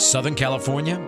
Southern California,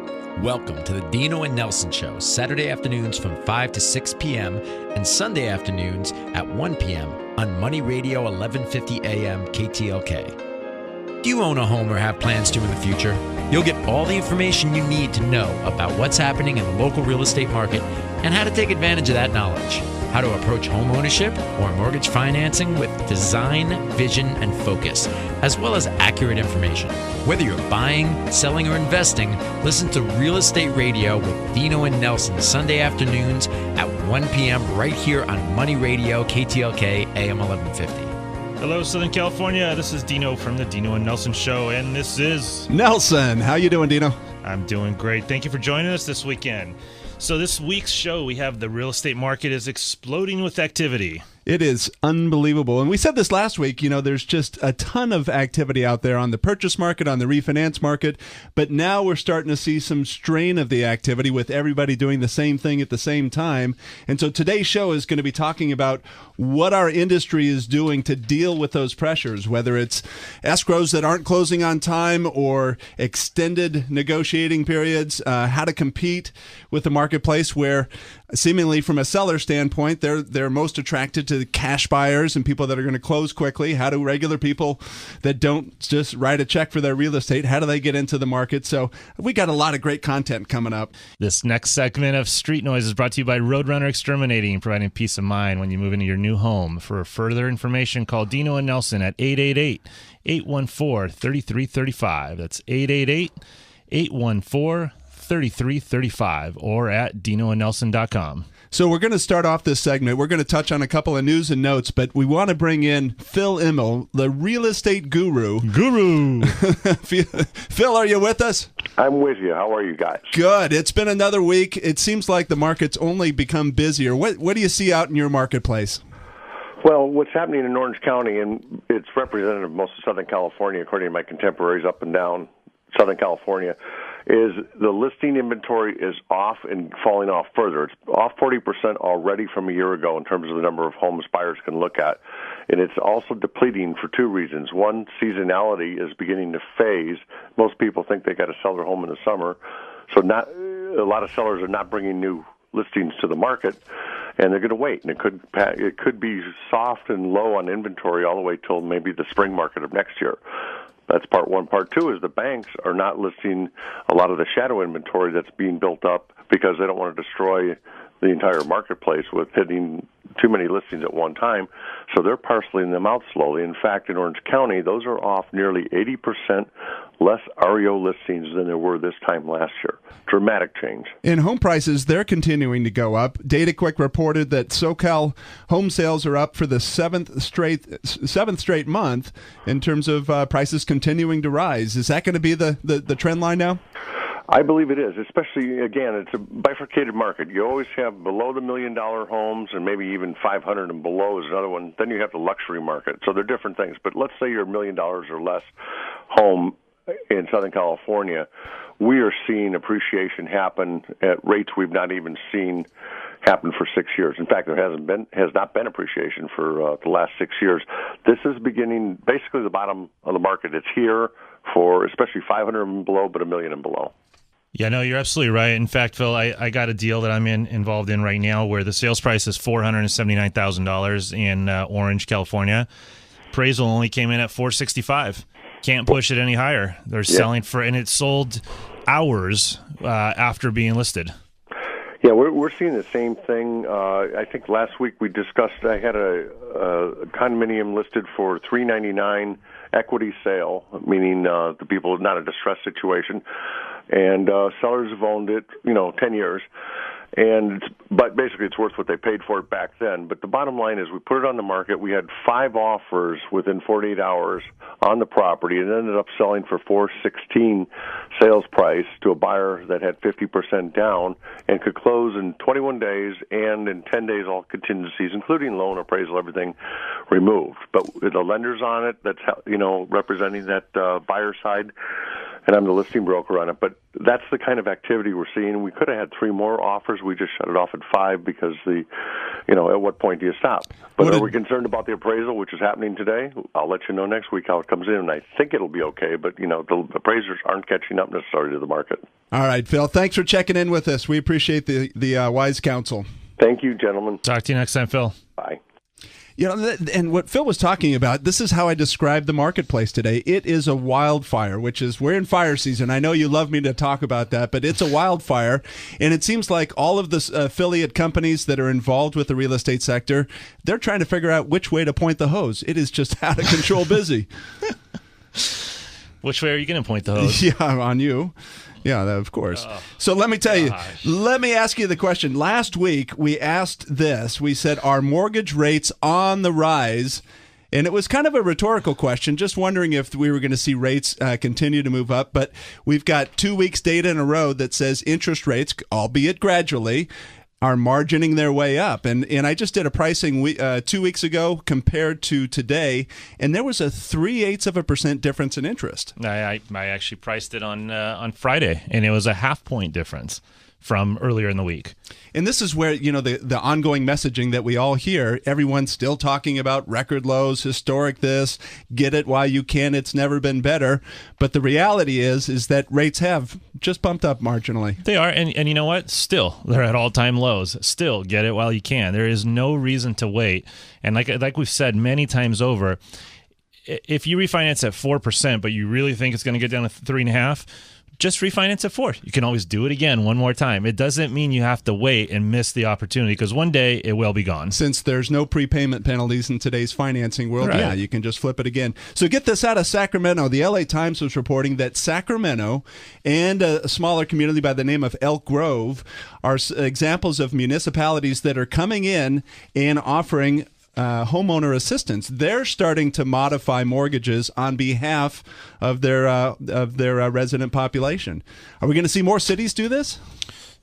welcome to the Dino and Nelson Show, Saturday afternoons from 5 to 6 p.m. and Sunday afternoons at 1 p.m. on Money Radio 1150 AM KTLK. Do you own a home or have plans to in the future? You'll get all the information you need to know about what's happening in the local real estate market and how to take advantage of that knowledge. How to approach home ownership or mortgage financing with design, vision, and focus, as well as accurate information. Whether you're buying, selling, or investing, listen to Real Estate Radio with Dino and Nelson Sunday afternoons at 1 p.m. right here on Money Radio KTLK AM 1150. Hello, Southern California. This is Dino from the Dino and Nelson Show, and this is Nelson. How you doing, Dino? I'm doing great. Thank you for joining us this weekend. So this week's show, we have the real estate market is exploding with activity. It is unbelievable. And we said this last week, there's just a ton of activity out there on the purchase market, on the refinance market. But now we're starting to see some strain of the activity with everybody doing the same thing at the same time. And so today's show is going to be talking about what our industry is doing to deal with those pressures, whether it's escrows that aren't closing on time or extended negotiating periods, how to compete with the marketplace where seemingly from a seller standpoint, they're most attracted to cash buyers and people that are going to close quickly. How do regular people that don't just write a check for their real estate, how do they get into the market? So we got a lot of great content coming up. This next segment of Street Noise is brought to you by Roadrunner Exterminating, providing peace of mind when you move into your new home. For further information, call Dino and Nelson at 888-814-3335. That's 888-814-3335 or at dinoandnelson.com. So we're going to start off this segment. We're going to touch on a couple of news and notes, but we want to bring in Phil Immel, the real estate guru. Phil, are you with us? I'm with you. How are you guys? Good. It's been another week. It seems like the market's only become busier. What do you see out in your marketplace? Well, what's happening in Orange County, and it's representative of most of Southern California, according to my contemporaries up and down Southern California, is the listing inventory is off and falling off further. It's off 40% already from a year ago in terms of the number of homes buyers can look at. And it's also depleting for two reasons. One, seasonality is beginning to phase. Most people think they got to sell their home in the summer. So a lot of sellers are not bringing new listings to the market, and they're going to wait. And it could be soft and low on inventory all the way till maybe the spring market of next year. That's part one. Part two is the banks are not listing a lot of the shadow inventory that's being built up because they don't want to destroy the entire marketplace with hitting too many listings at one time. So they're parceling them out slowly. In fact, in Orange County, those are off nearly 80% less REO listings than there were this time last year. Dramatic change. In home prices, they're continuing to go up. DataQuick reported that SoCal home sales are up for the seventh straight month in terms of prices continuing to rise. Is that going to be the trend line now? I believe it is, especially, again, it's a bifurcated market. You always have below the $1 million homes and maybe even 500 and below is another one. Then you have the luxury market. So they're different things. But let's say you're $1 million or less home in Southern California. We are seeing appreciation happen at rates we've not even seen happen for 6 years. In fact, there has not been appreciation for the last 6 years. This is beginning, basically the bottom of the market. It's here for especially 500 and below, but $1 million and below. Yeah, no, you're absolutely right. In fact, Phil, I got a deal that I'm involved in right now where the sales price is $479,000 in Orange, California. Appraisal only came in at $465,000. Can't push it any higher. They're selling for, and it sold hours after being listed. Yeah, we're seeing the same thing. I think last week we discussed. I had a condominium listed for $399 equity sale, meaning the people not a distressed situation, and sellers have owned it, 10 years. But basically it's worth what they paid for it back then. But the bottom line is we put it on the market. We had 5 offers within 48 hours on the property. It ended up selling for $416 sales price to a buyer that had 50% down and could close in 21 days and in 10 days all contingencies, including loan, appraisal, everything removed. But the lenders on it, that's representing that buyer side, and I'm the listing broker on it. But that's the kind of activity we're seeing. We could have had 3 more offers. We just shut it off at 5 because at what point do you stop? But are we concerned about the appraisal, which is happening today? I'll let you know next week how it comes in, and I think it'll be okay. But, the appraisers aren't catching up necessarily to the market. All right, Phil, thanks for checking in with us. We appreciate the wise counsel. Thank you, gentlemen. Talk to you next time, Phil. Bye. And what Phil was talking about, this is how I describe the marketplace today. It is a wildfire, we're in fire season. I know you love me to talk about that, but it's a wildfire. And it seems like all of the affiliate companies that are involved with the real estate sector, they're trying to figure out which way to point the hose. It is just out of control busy. Which way are you going to point the hose? Yeah, on you. Yeah, of course. So let me tell you, let me ask you the question. Last week, we asked this. We said, are mortgage rates on the rise? And it was kind of a rhetorical question, just wondering if we were going to see rates continue to move up. But we've got 2 weeks data in a row that says interest rates, albeit gradually, are margining their way up. And I just did a pricing 2 weeks ago compared to today, and there was a 0.3% difference in interest. I actually priced it on Friday, and it was a 0.5 point difference from earlier in the week. And this is where, the ongoing messaging that we all hear, everyone's still talking about record lows, historic this, get it while you can, it's never been better. But the reality is that rates have just bumped up marginally. They are, and you know what? Still, they're at all-time lows. Still, get it while you can. There is no reason to wait. And like we've said many times over, if you refinance at 4%, but you really think it's going to get down to 3.5%, just refinance at 4. You can always do it again one more time. It doesn't mean you have to wait and miss the opportunity, because one day it will be gone. Since there's no prepayment penalties in today's financing world, right. Yeah, you can just flip it again. So get this out of Sacramento. The LA Times was reporting that Sacramento and a smaller community by the name of Elk Grove are examples of municipalities that are coming in and offering homeowner assistance. They're starting to modify mortgages on behalf of their resident population. Are we going to see more cities do this?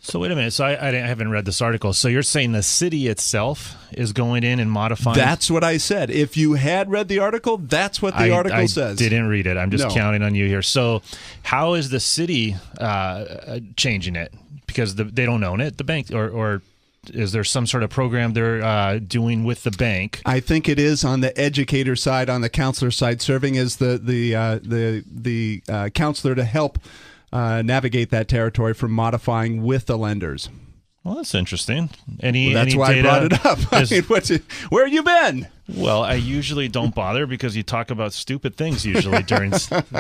So wait a minute. So I haven't read this article. So you're saying the city itself is going in and modifying? That's what I said. If you had read the article, that's what the article says. I didn't read it. I'm just counting on you here. So how is the city changing it? Because they don't own it, the bank, or is there some sort of program they're doing with the bank? I think it is on the educator side, on the counselor side, serving as the counselor to help navigate that territory from modifying with the lenders. Well, that's interesting. That's why I brought it up. Where have you been? Well, I usually don't bother because you talk about stupid things usually during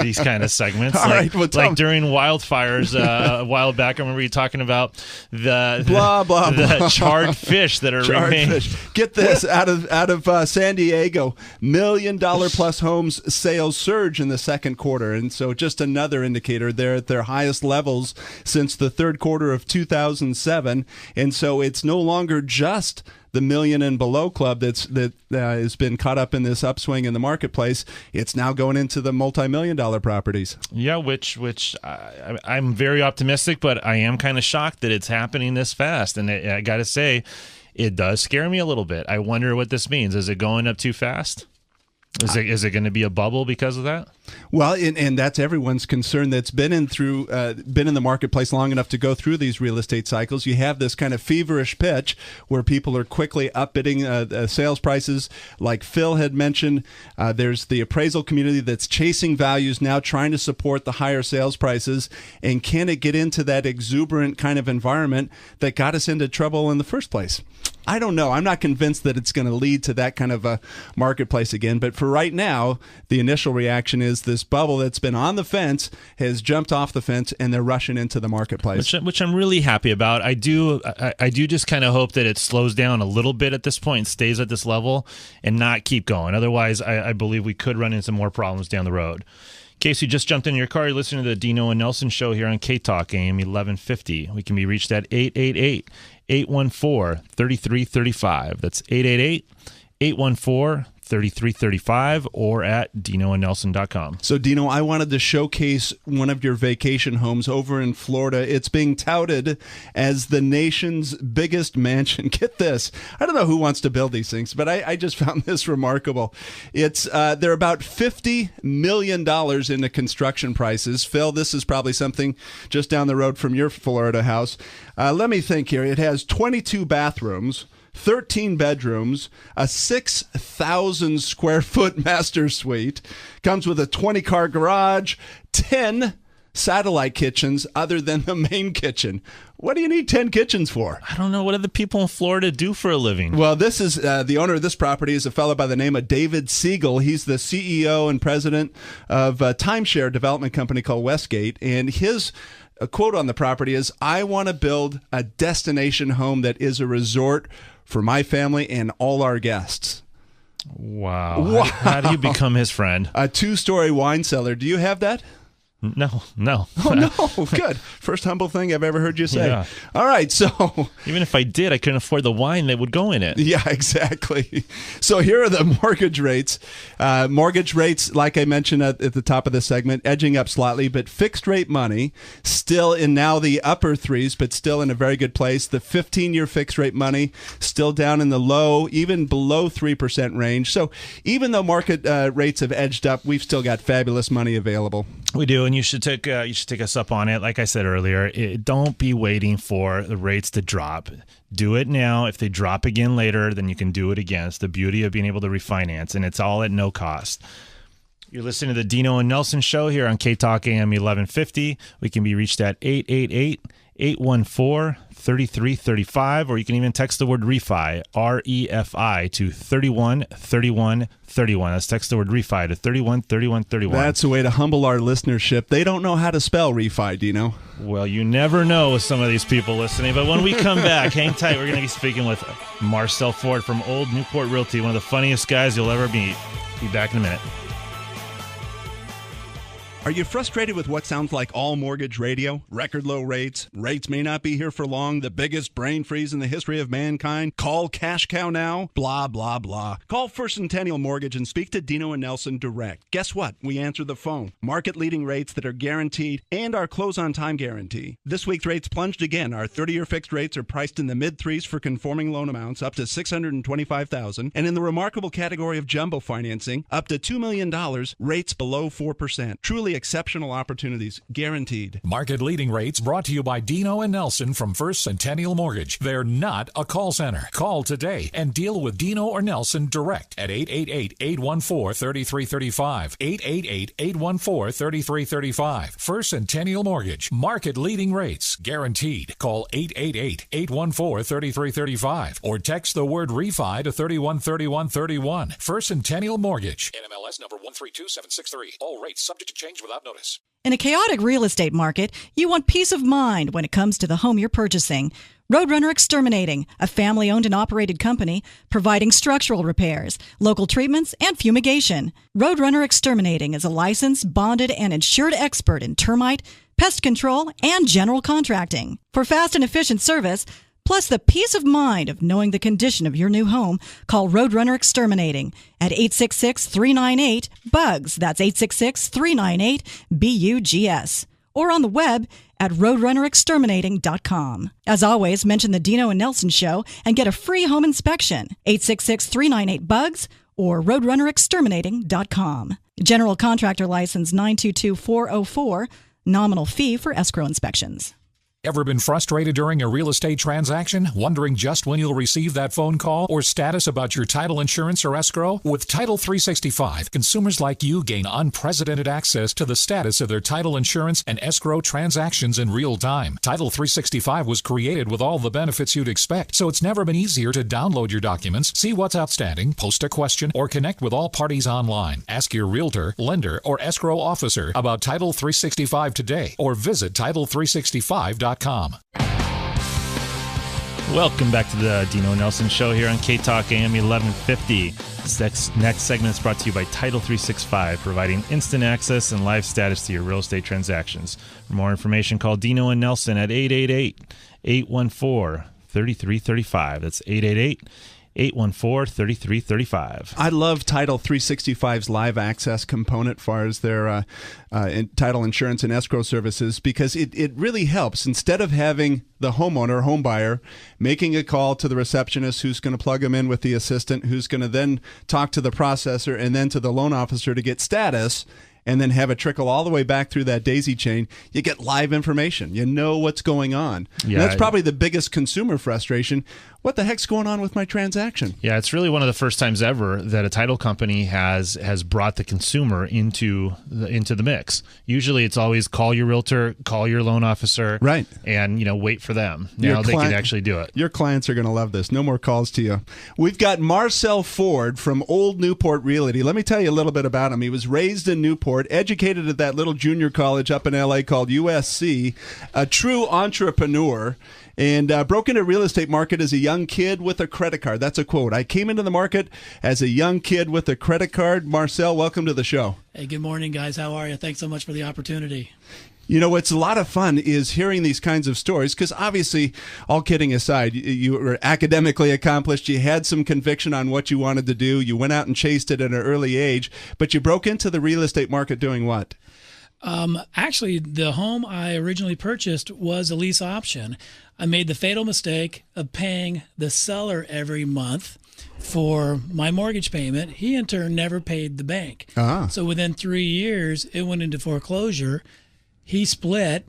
these kind of segments. Like during wildfires a while back, I remember you talking about the charred fish that are remaining. Get this, out of San Diego, $1 million plus homes sales surge in the second quarter. And so just another indicator, they're at their highest levels since the third quarter of 2007. And so it's no longer just the million and below club that has been caught up in this upswing in the marketplace. It's now going into the multi-million-dollar properties. Yeah, which I'm very optimistic, but I am kind of shocked that it's happening this fast. And I got to say, it does scare me a little bit. I wonder what this means. Is it going up too fast? Is it going to be a bubble because of that? Well, and that's everyone's concern that's been in the marketplace long enough to go through these real estate cycles. You have this kind of feverish pitch where people are quickly upbidding sales prices. Like Phil had mentioned, there's the appraisal community that's chasing values now, trying to support the higher sales prices. And can it get into that exuberant kind of environment that got us into trouble in the first place? I don't know. I'm not convinced that it's going to lead to that kind of a marketplace again. But for right now, the initial reaction is this bubble that's been on the fence has jumped off the fence, and they're rushing into the marketplace. Which I'm really happy about. I do just kind of hope that it slows down a little bit at this point and stays at this level and not keep going. Otherwise, I believe we could run into more problems down the road. In case you just jumped in your car, you're listening to the Dino and Nelson Show here on K-Talk, AM 1150. We can be reached at 888-814-3335. That's 888-814-3335. 888-814-3335 or at dinoandnelson.com. So, Dino, I wanted to showcase one of your vacation homes over in Florida. It's being touted as the nation's biggest mansion. Get this. I don't know who wants to build these things, but I just found this remarkable. They're about $50 million in the construction prices. Phil, this is probably something just down the road from your Florida house. Let me think here. It has 22 bathrooms, 13 bedrooms, a 6,000 square foot master suite, comes with a 20-car garage, 10 satellite kitchens other than the main kitchen. What do you need 10 kitchens for? I don't know. What do the people in Florida do for a living? Well, this is the owner of this property is a fellow by the name of David Siegel. He's the CEO and president of a timeshare development company called Westgate, and his quote on the property is, "I want to build a destination home that is a resort for my family and all our guests." Wow. How do you become his friend? A 2-story wine cellar. Do you have that? No. Oh, no. Good. First humble thing I've ever heard you say. Yeah. All right. So even if I did, I couldn't afford the wine that would go in it. Yeah, exactly. So here are the mortgage rates. Mortgage rates, like I mentioned at the top of the segment, edging up slightly, but fixed rate money still in now the upper threes, but still in a very good place. The 15-year fixed rate money still down in the low, even below 3% range. So even though market rates have edged up, we've still got fabulous money available. We do, and you should take us up on it. Like I said earlier, don't be waiting for the rates to drop. Do it now. If they drop again later, then you can do it again. It's the beauty of being able to refinance, and it's all at no cost. You're listening to the Dino and Nelson Show here on K-Talk AM 1150. We can be reached at 888-814-3335, or you can even text the word REFI, R-E-F-I, to 313131. Let's text the word REFI to 313131. That's a way to humble our listenership. They don't know how to spell REFI, Dino. Well, you never know with some of these people listening, but when we come back, hang tight. We're going to be speaking with Marcel Ford from Old Newport Realty, one of the funniest guys you'll ever meet. Be back in a minute. Are you frustrated with what sounds like all mortgage radio? Record low rates, rates may not be here for long, the biggest brain freeze in the history of mankind, call Cash Cow now, blah, blah, blah. Call First Centennial Mortgage and speak to Dino and Nelson direct. Guess what? We answer the phone. Market-leading rates that are guaranteed and our close-on-time guarantee. This week's rates plunged again. Our 30-year fixed rates are priced in the mid-threes for conforming loan amounts up to $625,000, and in the remarkable category of jumbo financing, up to $2 million, rates below 4%. Truly exceptional opportunities, guaranteed. Market-leading rates brought to you by Dino and Nelson from First Centennial Mortgage. They're not a call center. Call today and deal with Dino or Nelson direct at 888-814-3335. 888-814-3335. First Centennial Mortgage. Market-leading rates, guaranteed. Call 888-814-3335 or text the word REFI to 313131. First Centennial Mortgage. NMLS number 132763. All rates subject to change without notice. In a chaotic real estate market, you want peace of mind when it comes to the home you're purchasing. Roadrunner Exterminating, a family-owned and operated company providing structural repairs, local treatments, and fumigation. Roadrunner Exterminating is a licensed, bonded, and insured expert in termite, pest control, and general contracting. For fast and efficient service, plus the peace of mind of knowing the condition of your new home, call Roadrunner Exterminating at 866-398-BUGS. That's 866-398-BUGS. Or on the web at roadrunnerexterminating.com. As always, mention the Dino and Nelson Show and get a free home inspection. 866-398-BUGS or roadrunnerexterminating.com. General Contractor License 922404. Nominal fee for escrow inspections. Ever been frustrated during a real estate transaction, wondering just when you'll receive that phone call or status about your title insurance or escrow? With Title 365, consumers like you gain unprecedented access to the status of their title insurance and escrow transactions in real time. Title 365 was created with all the benefits you'd expect, so it's never been easier to download your documents, see what's outstanding, post a question, or connect with all parties online. Ask your realtor, lender, or escrow officer about Title 365 today, or visit Title365.com. Welcome back to the Dino Nelson Show here on K-Talk AM 1150. This next segment is brought to you by Title 365, providing instant access and live status to your real estate transactions. For more information, call Dino and Nelson at 888-814-3335. That's 814-3335. I love Title 365's live access component as far as their title insurance and escrow services, because it really helps. Instead of having the homeowner, home buyer, making a call to the receptionist who's going to plug them in with the assistant, who's going to then talk to the processor and then to the loan officer to get status, and then have it trickle all the way back through that daisy chain, you get live information. You know what's going on. Yeah, and that's probably the biggest consumer frustration. What the heck's going on with my transaction? Yeah, it's really one of the first times ever that a title company has brought the consumer into the mix. Usually it's always call your realtor, call your loan officer, right, and wait for them. Now they can actually do it. Your clients are going to love this. No more calls to you. We've got Marcel Ford from Old Newport Realty. Let me tell you a little bit about him. He was raised in Newport, educated at that little junior college up in LA called USC, a true entrepreneur, and broke into real estate market as a young kid with a credit card. That's a quote. I came into the market as a young kid with a credit card. Marcel, welcome to the show. Hey, good morning, guys. How are you? Thanks so much for the opportunity. What's a lot of fun is hearing these kinds of stories, because obviously, all kidding aside, you were academically accomplished. You had some conviction on what you wanted to do. You went out and chased it at an early age, but you broke into the real estate market doing what? Actually, the home I originally purchased was a lease option. I made the fatal mistake of paying the seller every month for my mortgage payment. He, in turn, never paid the bank. So within 3 years, it went into foreclosure. He split,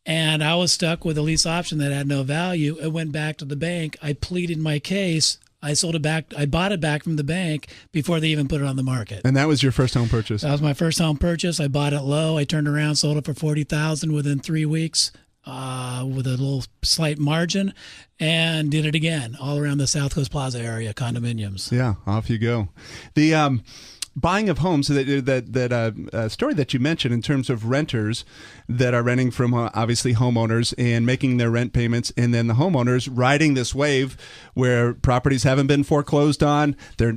and I was stuck with a lease option that had no value. It went back to the bank. I pleaded my case. I sold it back. I bought it back from the bank before they even put it on the market. And that was your first home purchase? That was my first home purchase. I bought it low. I turned around, sold it for $40,000 within 3 weeks with a little slight margin, and did it again all around the South Coast Plaza area, condominiums. Yeah, off you go. The buying of homes, that story that you mentioned in terms of renters that are renting from obviously homeowners and making their rent payments, and then the homeowners riding this wave where properties haven't been foreclosed on, they're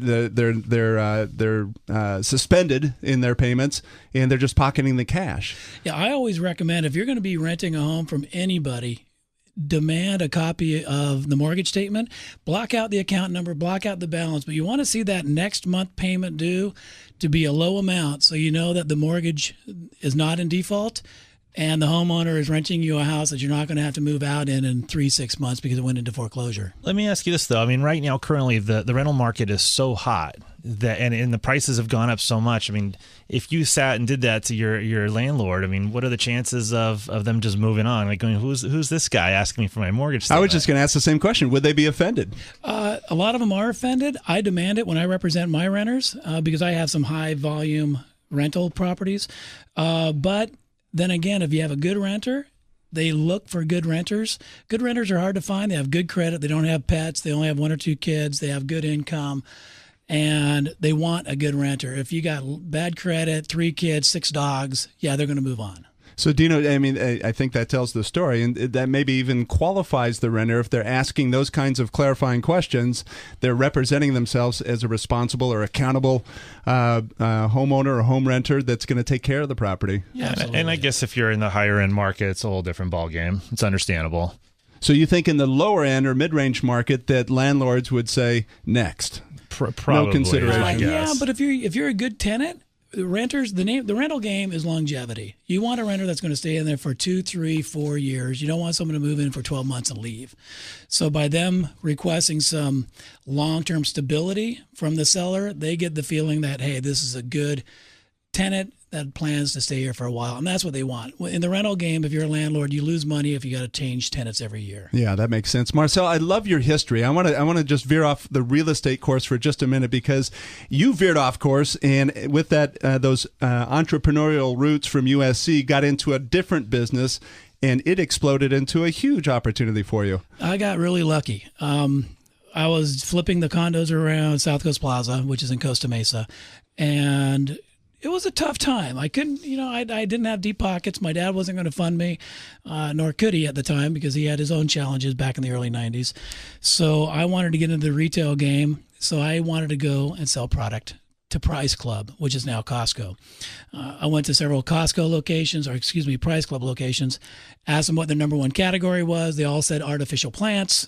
suspended in their payments, and they're just pocketing the cash. Yeah, I always recommend, if you're going to be renting a home from anybody, demand a copy of the mortgage statement, block out the account number, block out the balance, but you want to see that next month payment due to be a low amount, so you know that the mortgage is not in default and the homeowner is renting you a house that you're not going to have to move out in 3-6 months because it went into foreclosure. Let me ask you this, though. I mean, right now, currently, the rental market is so hot that, and the prices have gone up so much. I mean, if you sat and did that to your landlord, I mean, what are the chances of them just moving on? Like, going, who's this guy asking me for my mortgage statement? I was just going to ask the same question. Would they be offended? A lot of them are offended. I demand it when I represent my renters because I have some high volume rental properties. But then again, if you have a good renter, they look for good renters. Good renters are hard to find. They have good credit. They don't have pets. They only have 1 or 2 kids. They have good income, and they want a good renter. If you got bad credit, 3 kids, 6 dogs, yeah, they're going to move on. So, Dino, I mean, I think that tells the story, and that maybe even qualifies the renter. If they're asking those kinds of clarifying questions, they're representing themselves as a responsible or accountable homeowner or home renter that's going to take care of the property. Yeah, and I guess if you're in the higher end market, it's a whole different ballgame. It's understandable. So you think in the lower end or mid-range market that landlords would say next? Probably, no consideration. I guess. Yeah, but if you're a good tenant, the rental game is longevity. You want a renter that's going to stay in there for 2, 3, 4 years. You don't want someone to move in for 12 months and leave. So by them requesting some long-term stability from the seller, they get the feeling that, hey, this is a good tenant that plans to stay here for a while, and that's what they want. In the rental game, if you're a landlord, you lose money if you got to change tenants every year. Yeah, that makes sense. Marcel, I love your history. I want to just veer off the real estate course for just a minute, because you veered off course, and with that, those entrepreneurial roots from USC, got into a different business, and it exploded into a huge opportunity for you. I got really lucky. I was flipping the condos around South Coast Plaza, which is in Costa Mesa, and it was a tough time. I couldn't, I didn't have deep pockets. My dad wasn't going to fund me, nor could he at the time, because he had his own challenges back in the early 90s. So I wanted to get into the retail game. So I wanted to go and sell product to Price Club, which is now Costco. I went to several Costco locations, Price Club locations, asked them what their number one category was. They all said artificial plants.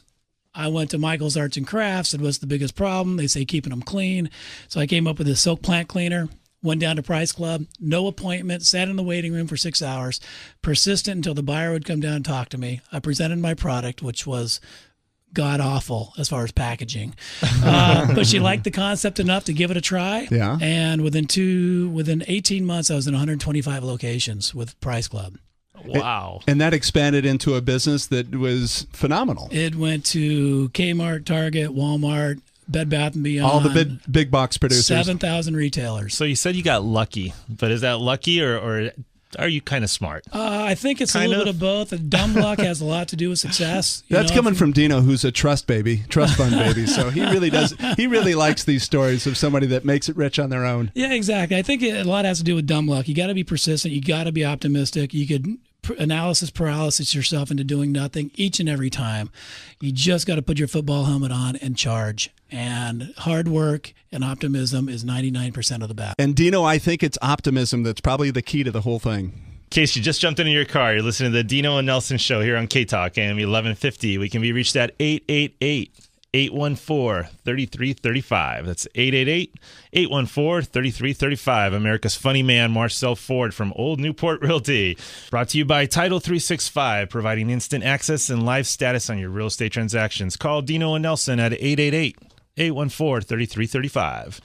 I went to Michael's Arts and Crafts, said, what's the biggest problem? They say keeping them clean. So I came up with a silk plant cleaner, went down to Price Club, no appointment, sat in the waiting room for 6 hours, persistent until the buyer would come down and talk to me. I presented my product, which was god awful as far as packaging, but she liked the concept enough to give it a try. Yeah. And within 18 months, I was in 125 locations with Price Club. Wow. And that expanded into a business that was phenomenal. It went to Kmart, Target, Walmart, Bed Bath & Beyond. All the big box producers. 7,000 retailers. So you said you got lucky, but is that lucky or are you kind of smart? I think it's a little bit of both. Dumb luck has a lot to do with success. That's coming from Dino, who's a trust fund baby. So he really likes these stories of somebody that makes it rich on their own. Yeah, exactly. I think a lot has to do with dumb luck. You got to be persistent. You got to be optimistic. You could analysis paralysis yourself into doing nothing each and every time. You just got to put your football helmet on and charge. And hard work and optimism is 99% of the battle. And Dino, I think it's optimism that's probably the key to the whole thing. In case you just jumped into your car, you're listening to the Dino and Nelson Show here on K-Talk, AM 1150. We can be reached at 888-814-3335. That's 888-814-3335. America's funny man, Marcel Ford from Old Newport Realty. Brought to you by Title 365, providing instant access and live status on your real estate transactions. Call Dino and Nelson at 888-814-3335.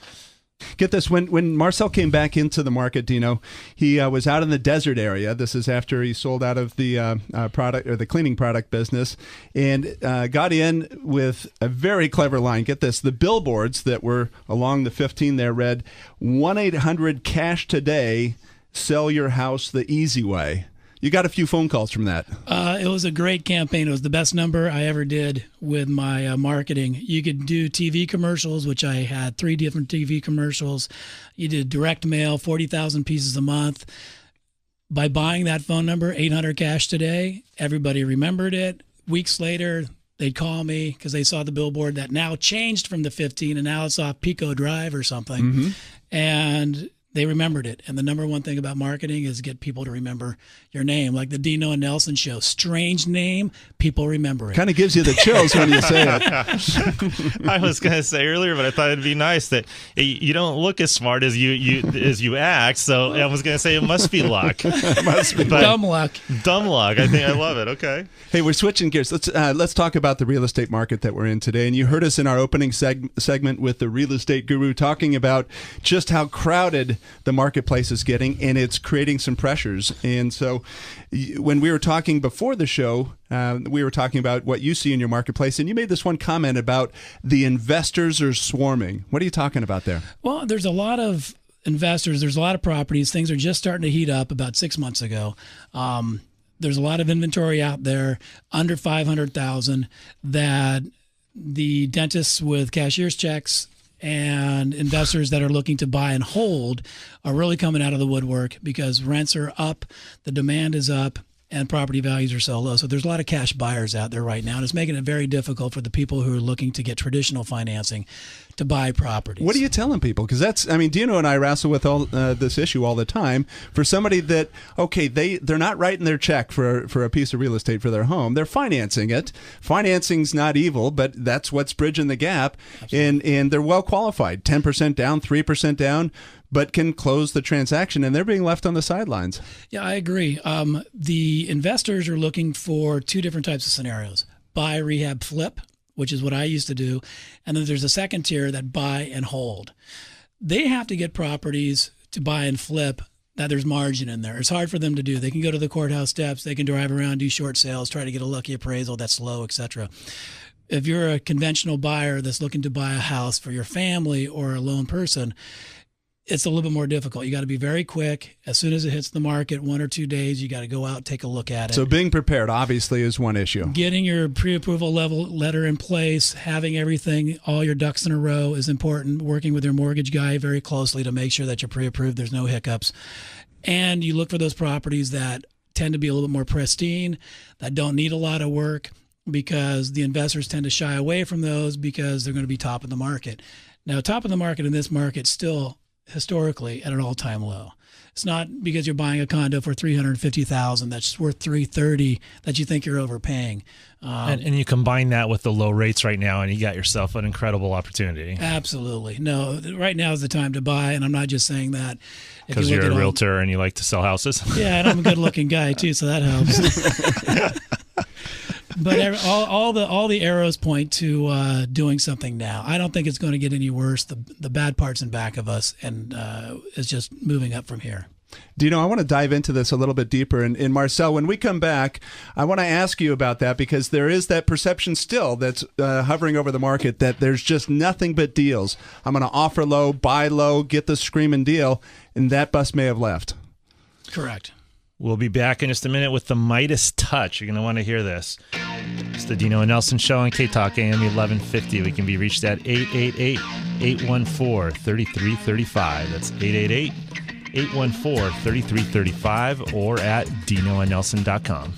Get this, when Marcel came back into the market, Dino, he was out in the desert area. This is after he sold out of the product or the cleaning product business, and got in with a very clever line. Get this, the billboards that were along the 15 there read 1-800-CASH-TODAY, sell your house the easy way. You got a few phone calls from that. It was a great campaign. It was the best number I ever did with my marketing. You could do TV commercials, which I had 3 different TV commercials. You did direct mail, 40,000 pieces a month. By buying that phone number, 800-CASH-TODAY, everybody remembered it. Weeks later, they'd call me because they saw the billboard that now changed from the 15 and now it's off Pico Drive or something. Mm-hmm. And they remembered it. And the number one thing about marketing is get people to remember your name. Like the Dino and Nelson Show. Strange name, people remember it. Kind of gives you the chills when you say it. I was going to say earlier, but I thought it'd be nice that you don't look as smart as you act. So I was going to say it must be luck. Must be dumb luck. Dumb luck. I think I love it. Okay. Hey, we're switching gears. Let's talk about the real estate market that we're in today. And you heard us in our opening segment with the real estate guru talking about just how crowded the marketplace is getting, and it's creating some pressures. And so when we were talking before the show, we were talking about what you see in your marketplace, and you made this one comment about the investors are swarming. What are you talking about there? Well, there's a lot of investors. There's a lot of properties. Things are just starting to heat up about 6 months ago. There's a lot of inventory out there under 500,000 that the dentists with cashier's checks and investors that are looking to buy and hold are really coming out of the woodwork because rents are up, the demand is up, and property values are so low. So there's a lot of cash buyers out there right now, and it's making it very difficult for the people who are looking to get traditional financing to buy properties. What are you telling people? Because Dino and I wrestle with all this issue all the time. For somebody that, okay, they're not writing their check for a piece of real estate for their home. They're financing it. Financing's not evil, but that's what's bridging the gap. And they're well qualified, 10% down, 3% down, but can close the transaction, and they're being left on the sidelines. Yeah, I agree. The investors are looking for 2 different types of scenarios: buy, rehab, flip, which is what I used to do. And then there's a second tier that buy and hold. They have to get properties to buy and flip that there's margin in there. It's hard for them to do. They can go to the courthouse steps, they can drive around, do short sales, try to get a lucky appraisal that's low, etc. If you're a conventional buyer that's looking to buy a house for your family or a lone person, it's a little bit more difficult. You got to be very quick. As soon as it hits the market, 1 or 2 days, you got to go out, take a look at it. So being prepared, obviously, is one issue. Getting your pre-approval letter in place, having everything, all your ducks in a row is important. Working with your mortgage guy very closely to make sure that you're pre-approved, there's no hiccups. And you look for those properties that tend to be a little bit more pristine, that don't need a lot of work, because the investors tend to shy away from those because they're going to be top of the market. Now, top of the market in this market still historically at an all-time low. It's not because you're buying a condo for $350,000 that's worth $330,000 that you think you're overpaying. And you combine that with the low rates right now, and you got yourself an incredible opportunity. Absolutely. No, right now is the time to buy, and I'm not just saying that. Because you're a realtor and you like to sell houses? Yeah, and I'm a good-looking guy, too, so that helps. But all the arrows point to doing something now. I don't think it's going to get any worse. The bad part's in back of us, and it's just moving up from here. Dino, I want to dive into this a little bit deeper. And Marcel, when we come back, I want to ask you about that, because there is that perception still that's hovering over the market that there's just nothing but deals. I'm going to offer low, buy low, get the screaming deal, and that bus may have left. Correct. We'll be back in just a minute with the Midas Touch. You're going to want to hear this. It's the Dino and Nelson Show on K-Talk AM 1150. We can be reached at 888-814-3335. That's 888-814-3335 or at dinoandnelson.com.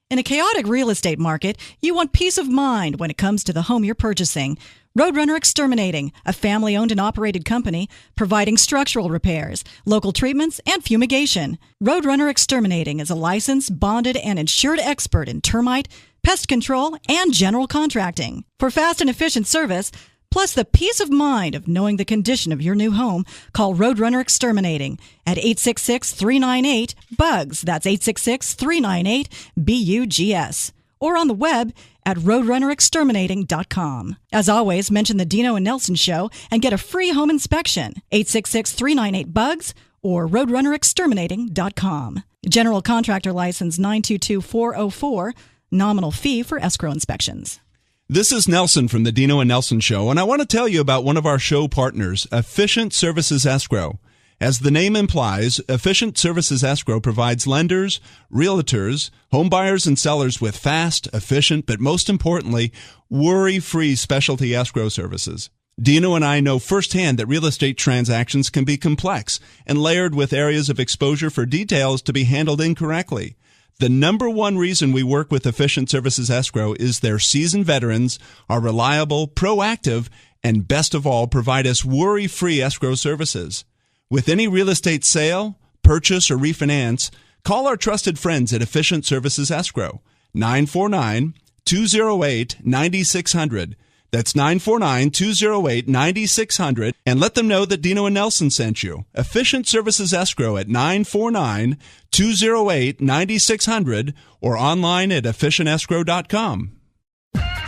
In a chaotic real estate market, you want peace of mind when it comes to the home you're purchasing. Roadrunner Exterminating, a family-owned and operated company providing structural repairs, local treatments, and fumigation. Roadrunner Exterminating is a licensed, bonded, and insured expert in termite, pest control, and general contracting. For fast and efficient service, plus the peace of mind of knowing the condition of your new home, call Roadrunner Exterminating at 866-398-BUGS. That's 866-398-BUGS. Or on the web at roadrunnerexterminating.com. As always, mention the Dino and Nelson Show and get a free home inspection. 866-398-BUGS or roadrunnerexterminating.com. General Contractor License 922404. Nominal fee for escrow inspections. This is Nelson from the Dino and Nelson Show, and I want to tell you about one of our show partners, Efficient Services Escrow. As the name implies, Efficient Services Escrow provides lenders, realtors, home buyers, and sellers with fast, efficient, but most importantly, worry-free specialty escrow services. Dino and I know firsthand that real estate transactions can be complex and layered with areas of exposure for details to be handled incorrectly. The number one reason we work with Efficient Services Escrow is their seasoned veterans are reliable, proactive, and best of all, provide us worry-free escrow services. With any real estate sale, purchase, or refinance, call our trusted friends at Efficient Services Escrow, 949-208-9600. That's 949-208-9600, and let them know that Dino and Nelson sent you. Efficient Services Escrow at 949-208-9600 or online at efficientescrow.com.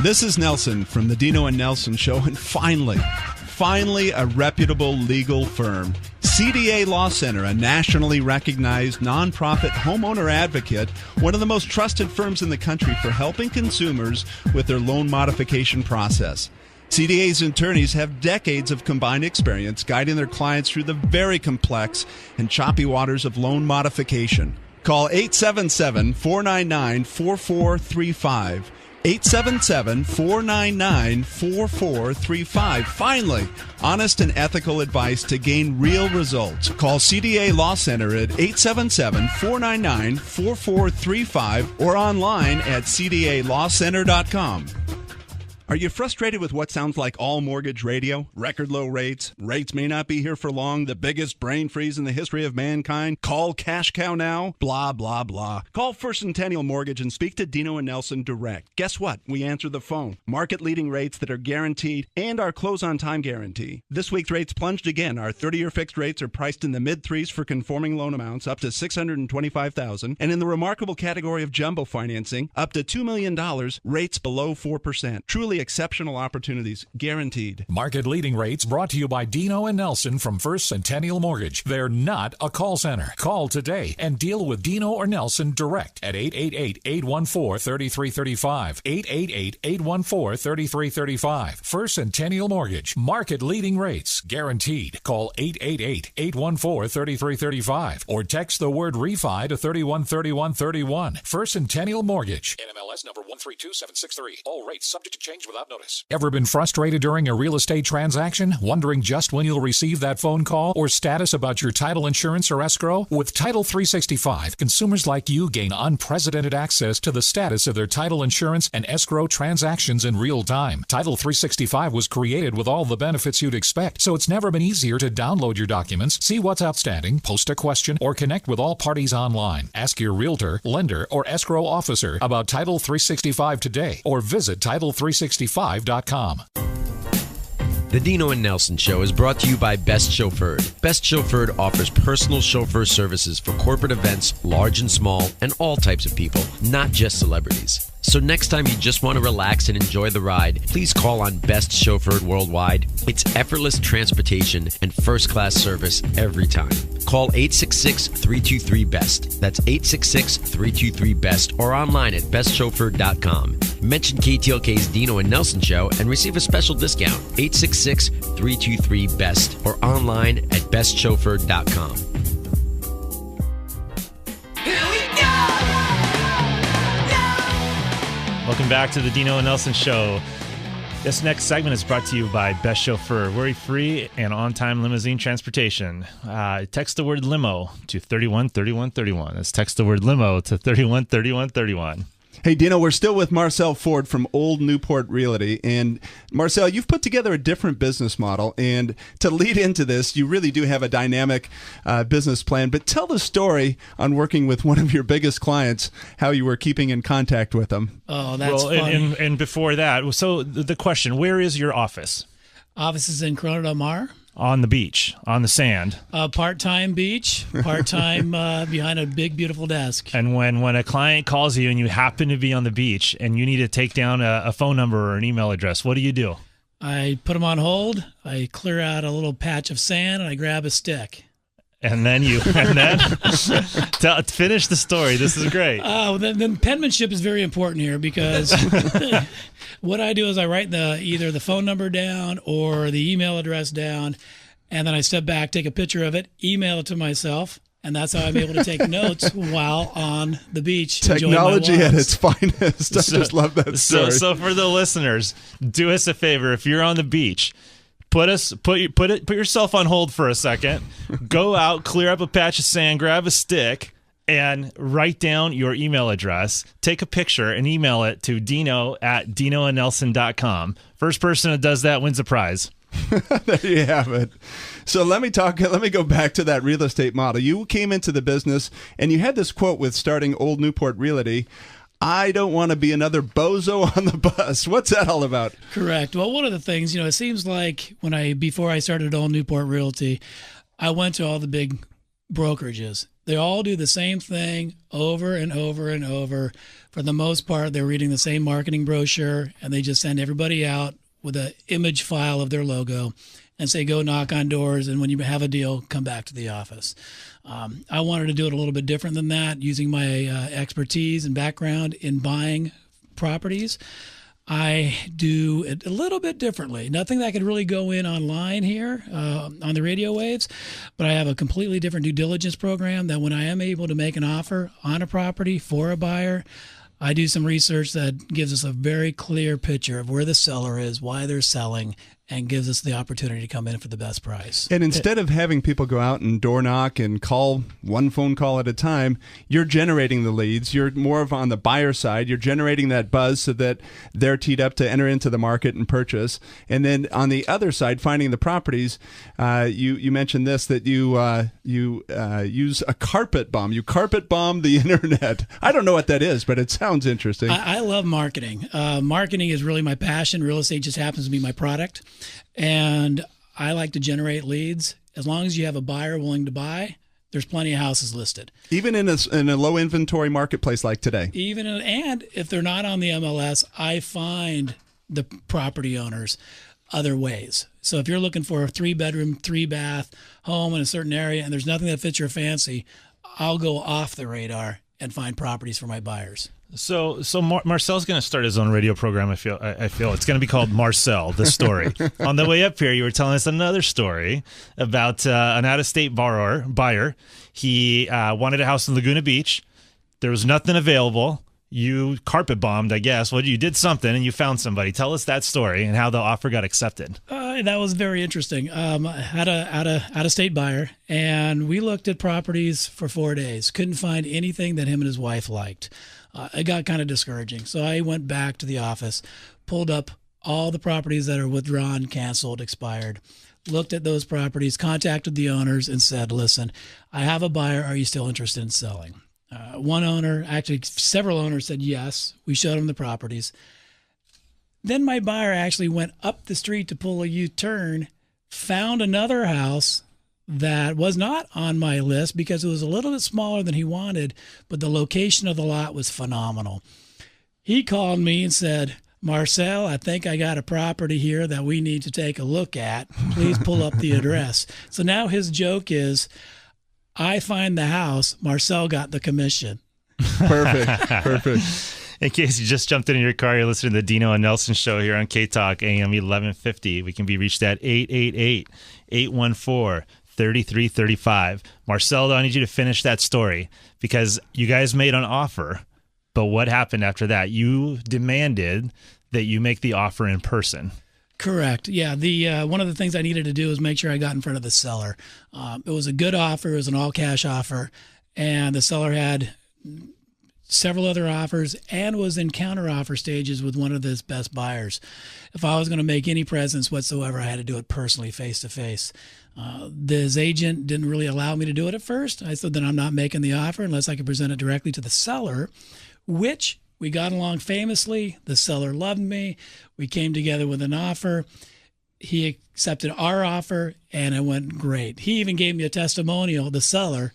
This is Nelson from the Dino and Nelson Show, and finally, a reputable legal firm. CDA Law Center, a nationally recognized nonprofit homeowner advocate, one of the most trusted firms in the country for helping consumers with their loan modification process. CDA's attorneys have decades of combined experience guiding their clients through the very complex and choppy waters of loan modification. Call 877-499-4435. 877-499-4435. Finally, honest and ethical advice to gain real results. Call CDA Law Center at 877-499-4435 or online at cdalawcenter.com. Are you frustrated with what sounds like all mortgage radio? Record low rates, rates may not be here for long, the biggest brain freeze in the history of mankind, call cash cow now, blah, blah, blah. Call First Centennial Mortgage and speak to Dino and Nelson direct. Guess what? We answer the phone. Market-leading rates that are guaranteed and our close-on-time guarantee. This week's rates plunged again. Our 30-year fixed rates are priced in the mid-threes for conforming loan amounts up to $625,000, and in the remarkable category of jumbo financing, up to $2 million, rates below 4%. Truly exceptional opportunities, guaranteed. Market leading rates brought to you by Dino and Nelson from First Centennial Mortgage. They're not a call center. Call today and deal with Dino or Nelson direct at 888-814-3335. 888-814-3335. First Centennial Mortgage. Market leading rates, guaranteed. Call 888-814-3335 or text the word refi to 313131. First Centennial Mortgage. NMLS number 132763. All rates subject to change. without notice. Ever been frustrated during a real estate transaction? Wondering just when you'll receive that phone call or status about your title insurance or escrow? With Title 365, consumers like you gain unprecedented access to the status of their title insurance and escrow transactions in real time. Title 365 was created with all the benefits you'd expect, so it's never been easier to download your documents, see what's outstanding, post a question, or connect with all parties online. Ask your realtor, lender, or escrow officer about Title 365 today, or visit Title365.com. The Dino and Nelson Show is brought to you by Best Chauffeured. Best Chauffeured offers personal chauffeur services for corporate events, large and small, and all types of people, not just celebrities. So next time you just want to relax and enjoy the ride, please call on Best Chauffeured Worldwide. It's effortless transportation and first-class service every time. Call 866-323-BEST. That's 866-323-BEST or online at bestchauffeured.com. Mention KTLK's Dino and Nelson Show and receive a special discount. 866-323-BEST or online at bestchauffeured.com. Welcome back to the Dino and Nelson Show. This next segment is brought to you by Best Chauffeur, worry-free and on-time limousine transportation. Text the word limo to 313131. That's text the word limo to 313131. Hey, Dino, we're still with Marcel Ford from Old Newport Realty. And Marcel, you've put together a different business model. And to lead into this, you really do have a dynamic business plan. But tell the story on working with one of your biggest clients, how you were keeping in contact with them. Oh, that's funny. And before that, so the question, where is your office? Office is in Corona del Mar. On the beach, on the sand. Part-time beach, part-time behind a big, beautiful desk. And when a client calls you and you happen to be on the beach and you need to take down a phone number or an email address, what do you do? I put them on hold. I clear out a little patch of sand and I grab a stick. And then finish the story. This is great. Then penmanship is very important here because what I do is I write either the phone number down or the email address down, and then I step back, take a picture of it, email it to myself, and that's how I'm able to take notes while on the beach. Technology at its finest. I just love that story. So for the listeners, do us a favor. If you're on the beach, put yourself on hold for a second. Go out, clear up a patch of sand, grab a stick, and write down your email address. Take a picture and email it to dino@dinoandnelson.com. First person that does that wins a prize. There you have it. So let me go back to that real estate model. You came into the business and you had this quote with starting Old Newport Realty: I don't want to be another bozo on the bus. What's that all about? Correct. Well, one of the things, it seems like before I started Old Newport Realty, I went to all the big brokerages. They all do the same thing over and over and over. For the most part, they're reading the same marketing brochure, and they just send everybody out with an image file of their logo and say, go knock on doors, and when you have a deal, come back to the office. I wanted to do it a little bit different than that, using my expertise and background in buying properties. I do it a little bit differently. Nothing that could really go in online here on the radio waves, but I have a completely different due diligence program that when I am able to make an offer on a property for a buyer, I do some research that gives us a very clear picture of where the seller is, why they're selling, and gives us the opportunity to come in for the best price. And instead of having people go out and door knock and call one phone call at a time, you're generating the leads. You're more of on the buyer side. You're generating that buzz so that they're teed up to enter into the market and purchase. And then on the other side, finding the properties, you mentioned this, that you use a carpet bomb. You carpet bomb the internet. I don't know what that is, but it sounds interesting. I love marketing. Marketing is really my passion. Real estate just happens to be my product. And I like to generate leads. As long as you have a buyer willing to buy, there's plenty of houses listed. Even in a low inventory marketplace like today. And if they're not on the MLS, I find the property owners other ways. So if you're looking for a 3-bedroom, 3-bath home in a certain area and there's nothing that fits your fancy, I'll go off the radar and find properties for my buyers. So Marcel's going to start his own radio program. I feel it's going to be called Marcel, the story. On the way up here, you were telling us another story about an out-of-state buyer. He wanted a house in Laguna Beach. There was nothing available. you carpet bombed, I guess. Well, you did something and you found somebody. Tell us that story and how the offer got accepted. That was very interesting. I had a out-of-state buyer, and we looked at properties for 4 days. Couldn't find anything that him and his wife liked. It got kind of discouraging. So I went back to the office, pulled up all the properties that are withdrawn, canceled, expired, looked at those properties, contacted the owners, and said, listen, I have a buyer. Are you still interested in selling? One owner, actually several owners, said yes. We showed them the properties. Then my buyer actually went up the street to pull a U-turn, found another house that was not on my list because it was a little bit smaller than he wanted, but the location of the lot was phenomenal. He called me and said, Marcel, I think I got a property here that we need to take a look at. Please pull up the address. So now his joke is, I find the house, Marcel got the commission. Perfect. In case you just jumped in your car, you're listening to the Dino and Nelson Show here on K-Talk AM 1150. We can be reached at 888-814-3335. Marcel, I need you to finish that story because you guys made an offer, but what happened after that? You demanded that you make the offer in person. Correct. Yeah. The one of the things I needed to do was make sure I got in front of the seller. It was a good offer. It was an all-cash offer, and the seller had several other offers and was in counter-offer stages with one of his best buyers. If I was going to make any presence whatsoever, I had to do it personally, face-to-face. His agent didn't really allow me to do it at first. I said that I'm not making the offer unless I could present it directly to the seller, which we got along famously. The seller loved me. We came together with an offer. He accepted our offer, and it went great. He even gave me a testimonial, the seller,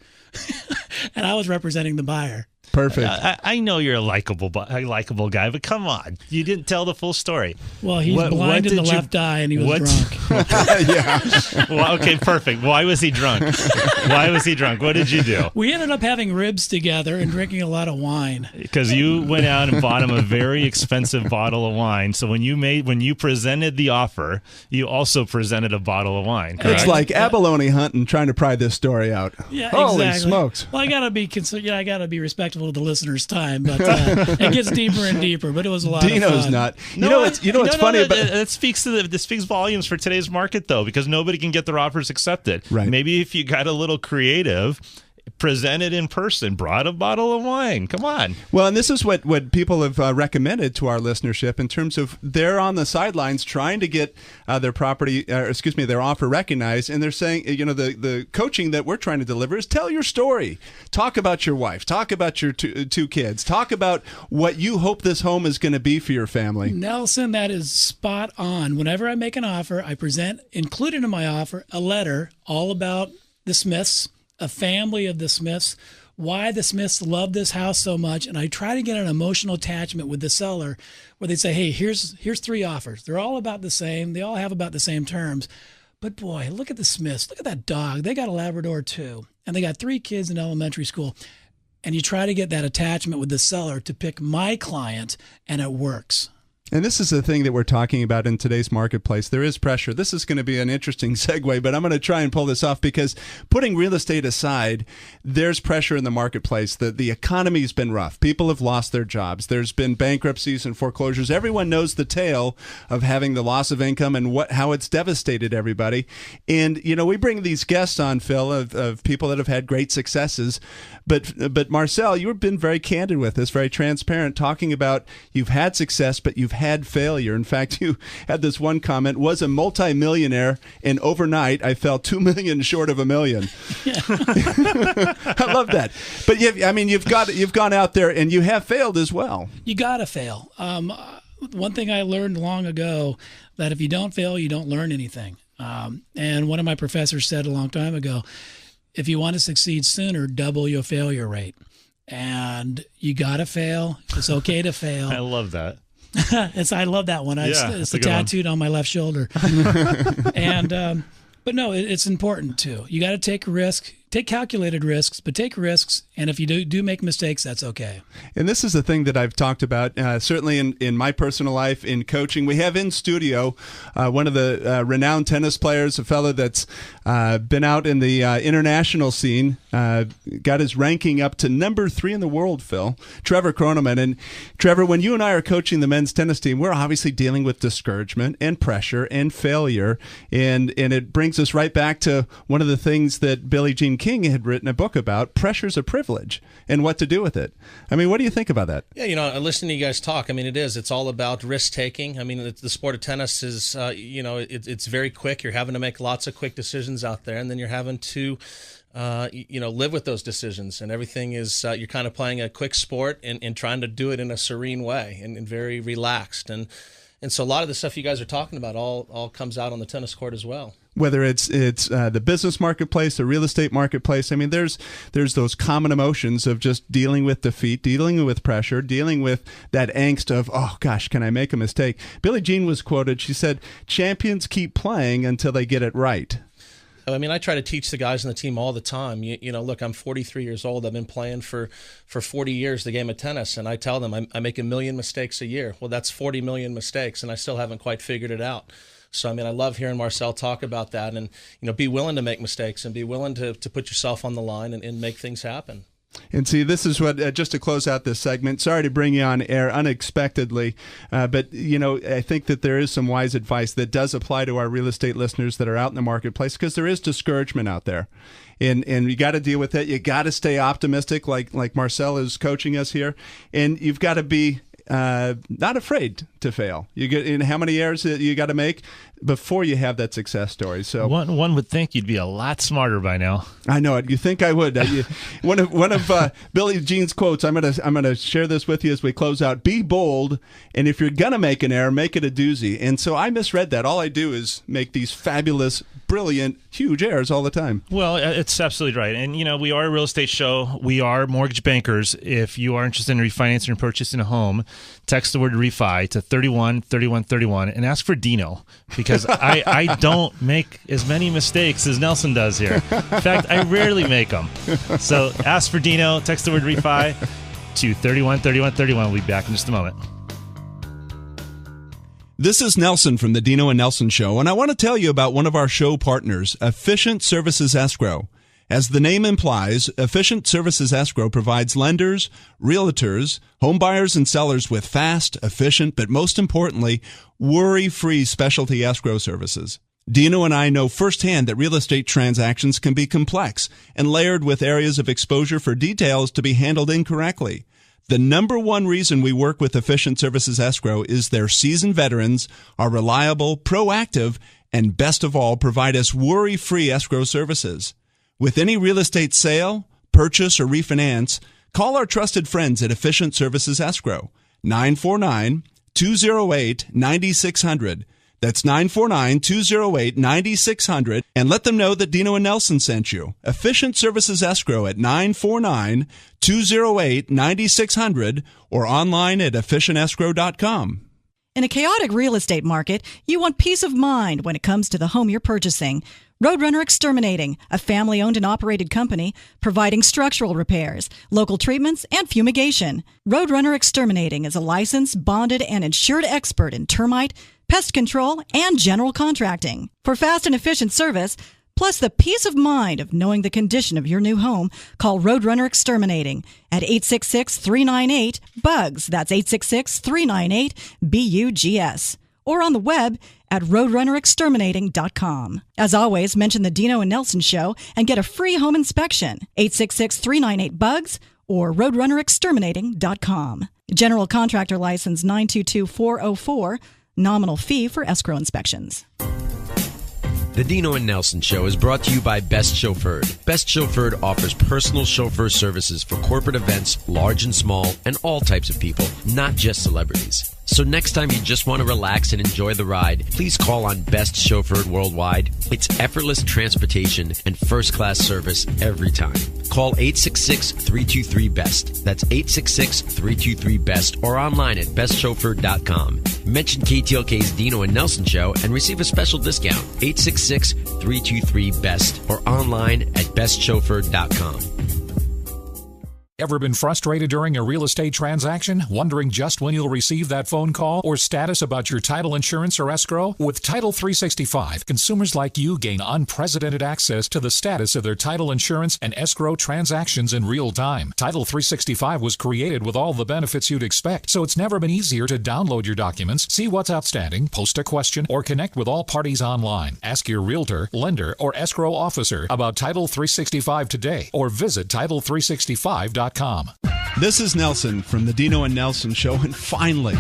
and I was representing the buyer. Perfect. I know you're a likable guy, but come on. You didn't tell the full story. Well, he's blind in the left eye, and he was drunk. Yeah. Well, okay, perfect. Why was he drunk? What did you do? We ended up having ribs together and drinking a lot of wine. Because you went out and bought him a very expensive bottle of wine. So when you presented the offer, you also presented a bottle of wine, correct? It's like abalone hunting trying to pry this story out. Yeah, Holy exactly. smokes. Well, I gotta be respectful of the listener's time, but it gets deeper and deeper. But it was a lot of fun. Dino's not. You know what's funny about this speaks volumes for today's market though, because nobody can get their offers accepted. Right. Maybe if you got a little creative, presented in person, brought a bottle of wine. Come on. Well, and this is what people have recommended to our listenership in terms of they're on the sidelines trying to get their offer recognized, and they're saying, the coaching that we're trying to deliver is tell your story, talk about your wife, talk about your two kids, talk about what you hope this home is going to be for your family. Nelson, that is spot on. Whenever I make an offer, I present, included in my offer, a letter all about the Smiths, a family of the Smiths, why the Smiths love this house so much, and I try to get an emotional attachment with the seller where they say, hey, here's 3 offers. They're all about the same. They all have about the same terms. But boy, look at the Smiths. Look at that dog. They got a Labrador too, and they got 3 kids in elementary school. And you try to get that attachment with the seller to pick my client, and it works. And this is the thing that we're talking about in today's marketplace. There is pressure. This is going to be an interesting segue, but I'm going to try and pull this off because putting real estate aside, there's pressure in the marketplace. The economy's been rough. People have lost their jobs. There's been bankruptcies and foreclosures. Everyone knows the tale of having the loss of income and how it's devastated everybody. And, we bring these guests on, Phil, of people that have had great successes. But Marcel, you've been very candid with us, very transparent, talking about you've had success, but you've had failure. In fact, you had this one comment, was a multimillionaire, and overnight I fell $2 million short of $1 million. I love that. But you've gone out there and you have failed as well. You got to fail. One thing I learned long ago, that if you don't fail, you don't learn anything. And one of my professors said a long time ago, if you want to succeed sooner, double your failure rate. And you got to fail. It's okay to fail. I love that. I love that one. It's tattooed on my left shoulder. But no, it's important too. You got to take a risk. take calculated risks, but take risks. And if you do make mistakes, that's okay. And this is a thing that I've talked about, certainly in my personal life, in coaching. We have in studio one of the renowned tennis players, a fellow that's been out in the international scene, got his ranking up to number 3 in the world, Phil, Trevor Kroneman. And Trevor, when you and I are coaching the men's tennis team, we're obviously dealing with discouragement and pressure and failure. And it brings us right back to one of the things that Billie Jean King had written a book about, pressure's a privilege, and what to do with it. I mean, what do you think about that? Yeah, listening to you guys talk, I mean, it's all about risk-taking. I mean, the sport of tennis is, it's very quick. You're having to make lots of quick decisions out there, and then you're having to, live with those decisions. And everything is, you're kind of playing a quick sport and trying to do it in a serene way and very relaxed. And so a lot of the stuff you guys are talking about all comes out on the tennis court as well. Whether it's the business marketplace, the real estate marketplace, I mean, there's those common emotions of just dealing with defeat, dealing with pressure, dealing with that angst of, oh gosh, can I make a mistake? Billie Jean was quoted. She said, "Champions keep playing until they get it right." I mean, I try to teach the guys on the team all the time. Look, I'm 43 years old. I've been playing for 40 years the game of tennis, and I tell them I make 1 million mistakes a year. Well, that's 40 million mistakes, and I still haven't quite figured it out. So, I mean, I love hearing Marcel talk about that and, be willing to make mistakes and be willing to put yourself on the line and make things happen. And see, this is what, just to close out this segment, sorry to bring you on air unexpectedly, but, I think that there is some wise advice that does apply to our real estate listeners that are out in the marketplace, because there is discouragement out there. And you got to deal with it. You got to stay optimistic, like Marcel is coaching us here. And you've got to be not afraid to fail. You get in how many errors that you got to make before you have that success story. So one would think you'd be a lot smarter by now. I know it. You think I would? One of Billie Jean's quotes. I'm gonna share this with you as we close out. Be bold, and if you're gonna make an error, make it a doozy. And so I misread that. All I do is make these fabulous, brilliant, huge errors all the time. Well, it's absolutely right. And, we are a real estate show. We are mortgage bankers. If you are interested in refinancing or purchasing a home, text the word refi to 313131 and ask for Dino, because I don't make as many mistakes as Nelson does here. In fact, I rarely make them. So ask for Dino, text the word refi to 313131. We'll be back in just a moment. This is Nelson from the Dino and Nelson Show, and I want to tell you about one of our show partners, Efficient Services Escrow. As the name implies, Efficient Services Escrow provides lenders, realtors, home buyers, and sellers with fast, efficient, but most importantly, worry-free specialty escrow services. Dino and I know firsthand that real estate transactions can be complex and layered with areas of exposure for details to be handled incorrectly. The number one reason we work with Efficient Services Escrow is their seasoned veterans are reliable, proactive, and best of all, provide us worry-free escrow services. With any real estate sale, purchase, or refinance, call our trusted friends at Efficient Services Escrow, 949-208-9600. That's 949-208-9600, and let them know that Dino and Nelson sent you. Efficient Services Escrow at 949-208-9600 or online at efficientescrow.com. In a chaotic real estate market, you want peace of mind when it comes to the home you're purchasing. Roadrunner Exterminating, a family-owned and operated company providing structural repairs, local treatments, and fumigation. Roadrunner Exterminating is a licensed, bonded, and insured expert in termite, pest control, and general contracting. For fast and efficient service, plus the peace of mind of knowing the condition of your new home, call Roadrunner Exterminating at 866-398-BUGS. That's 866-398-BUGS. Or on the web at roadrunnerexterminating.com. As always, mention the Dino and Nelson Show and get a free home inspection. 866-398-BUGS or roadrunnerexterminating.com. General Contractor License 922404. Nominal fee for escrow inspections. The Dino and Nelson Show is brought to you by Best Chauffeured. Best Chauffeured offers personal chauffeur services for corporate events, large and small, and all types of people, not just celebrities. So next time you just want to relax and enjoy the ride, please call on Best Chauffeured Worldwide. It's effortless transportation and first-class service every time. Call 866-323-BEST. That's 866-323-BEST or online at bestchauffeured.com. Mention KTLK's Dino and Nelson Show and receive a special discount. 866-323-BEST or online at bestchauffeured.com. Ever been frustrated during a real estate transaction? Wondering just when you'll receive that phone call or status about your title insurance or escrow? With Title 365, consumers like you gain unprecedented access to the status of their title insurance and escrow transactions in real time. Title 365 was created with all the benefits you'd expect, so it's never been easier to download your documents, see what's outstanding, post a question, or connect with all parties online. Ask your realtor, lender, or escrow officer about Title 365 today, or visit Title365.com. This is Nelson from the Dino and Nelson Show, and finally,